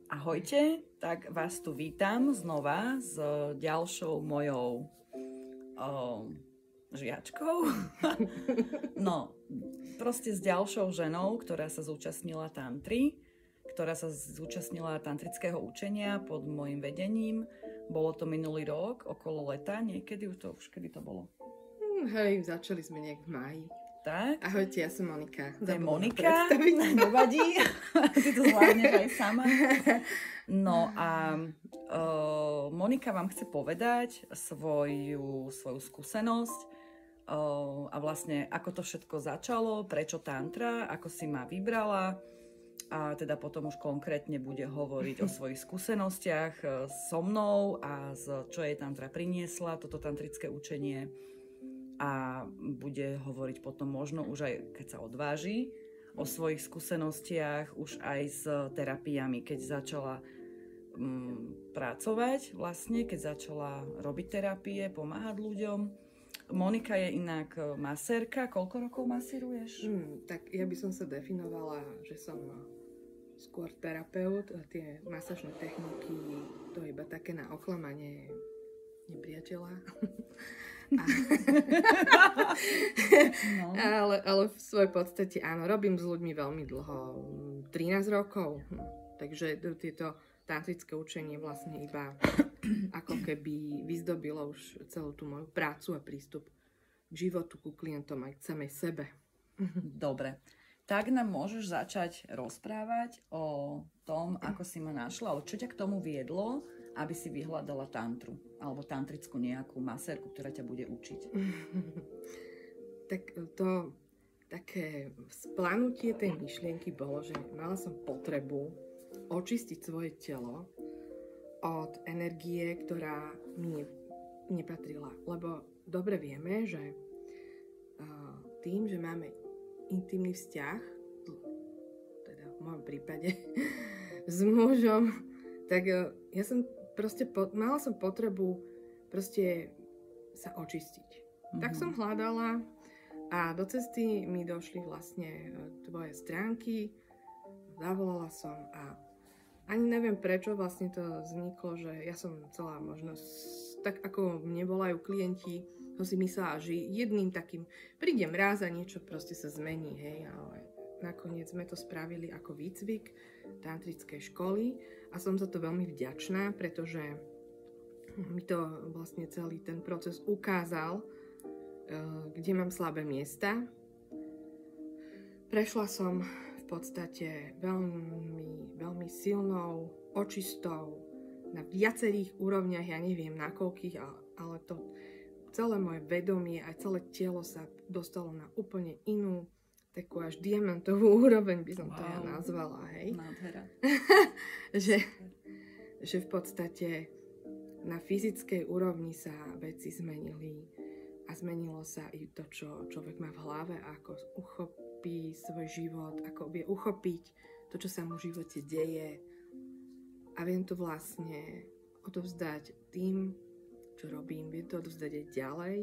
Ahojte, tak vás tu vítam znova s ďalšou mojou žiačkou. No, proste s ďalšou ženou, ktorá sa zúčastnila tantry, ktorá sa zúčastnila tantrického učenia pod môjim vedením. Bolo to minulý rok, okolo leta, niekedy kedy to bolo? Hej, začali sme nejak v máji. Tak. Ahojte, ja som Monika. To je Monika, nevadí. Ty to zvládneš aj sama. No a Monika vám chce povedať svoju skúsenosť a vlastne ako to všetko začalo, prečo tantra, ako si ma vybrala a teda potom už konkrétne bude hovoriť o svojich skúsenostiach so mnou a čo jej tantra priniesla, toto tantrické učenie. A bude hovoriť potom možno už aj, keď sa odváži, o svojich skúsenostiach, už aj s terapiami, keď začala pracovať vlastne, keď začala robiť terapie, pomáhať ľuďom. Monika je inak masérka. Koľko rokov masíruješ? Tak ja by som sa definovala, že som skôr terapeut. Tie masážne techniky, to je iba také na oklamanie nepriateľa. No. ale v svojej podstate áno, robím s ľuďmi veľmi dlho, 13 rokov, takže tieto tantrické učenie vlastne iba ako keby vyzdobilo už celú tú moju prácu a prístup k životu, ku klientom aj k samej sebe. Dobre, tak nám môžeš začať rozprávať o tom, ako si ma našla, ale čo ťa k tomu viedlo, aby si vyhľadala tantru, alebo tantrickú nejakú masérku, ktorá ťa bude učiť. Tak to také splanutie tej myšlienky bolo, že mala som potrebu očistiť svoje telo od energie, ktorá mi nepatrila. Lebo dobre vieme, že tým, že máme intimný vzťah, teda v mojom prípade s mužom, tak ja som mala som potrebu proste sa očistiť. Tak som hľadala a do cesty mi došli vlastne tvoje stránky, zavolala som a ani neviem prečo vlastne to vzniklo, že ja som celá možno tak ako mne volajú klienti, som si myslela, že jedným takým prídem raz a niečo proste sa zmení, hej, ale nakoniec sme to spravili ako výcvik tantrickej školy a som za to veľmi vďačná, pretože mi to vlastne celý ten proces ukázal, kde mám slabé miesta. Prešla som v podstate veľmi, veľmi silnou očistou na viacerých úrovniach, ja neviem na koľkých, ale to celé moje vedomie a celé telo sa dostalo na úplne inú takú až diamantovú úroveň by som to ja nazvala, hej. Nádhera. že v podstate na fyzickej úrovni sa veci zmenili a zmenilo sa i to, čo človek má v hlave, ako uchopí svoj život, ako vie uchopiť to, čo sa mu v živote deje a viem to vlastne odovzdať tým, čo robím, viem to odovzdať aj ďalej.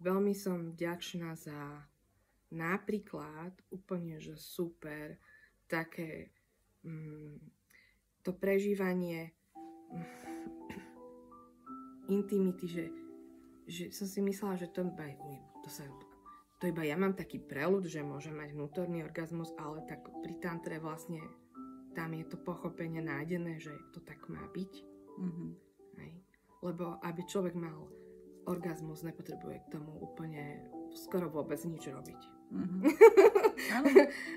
Veľmi som vďačná za napríklad úplne, že super, také to prežívanie intimity, že som si myslela, že to iba ja mám taký preľud, že môžem mať vnútorný orgazmus, ale tak pri tantre vlastne tam je to pochopenie nájdené, že to tak má byť. Lebo aby človek mal orgazmus, nepotrebuje k tomu úplne skoro vôbec nič robiť.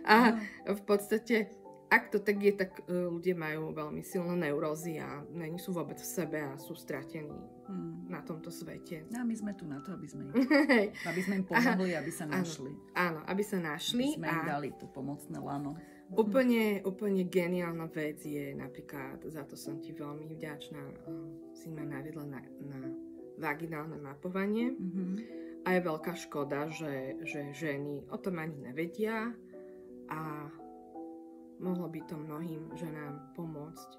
A v podstate, ak to tak je, tak ľudia majú veľmi silné neurózy a nie sú vôbec v sebe a sú stratení na tomto svete. A my sme tu na to, aby sme im pomohli, aby sa našli. Áno, aby sa našli. Aby sme im dali to pomocné lano. Úplne geniálna vec je napríklad, za to som ti veľmi vďačná, si ma naviedla na vaginálne mapovanie. A je veľká škoda, že ženy o tom ani nevedia a mohlo by to mnohým ženám pomôcť.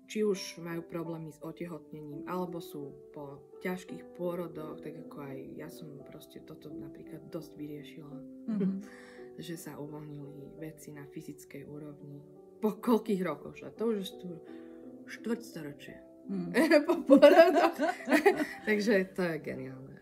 Či už majú problémy s otehotnením, alebo sú po ťažkých pôrodoch, tak ako aj ja som proste toto napríklad dosť vyriešila. Že sa uvoľnili veci na fyzickej úrovni. po koľkých rokoch, že to už je štvrťstoročie. Po porodoch. Takže to je geniálne.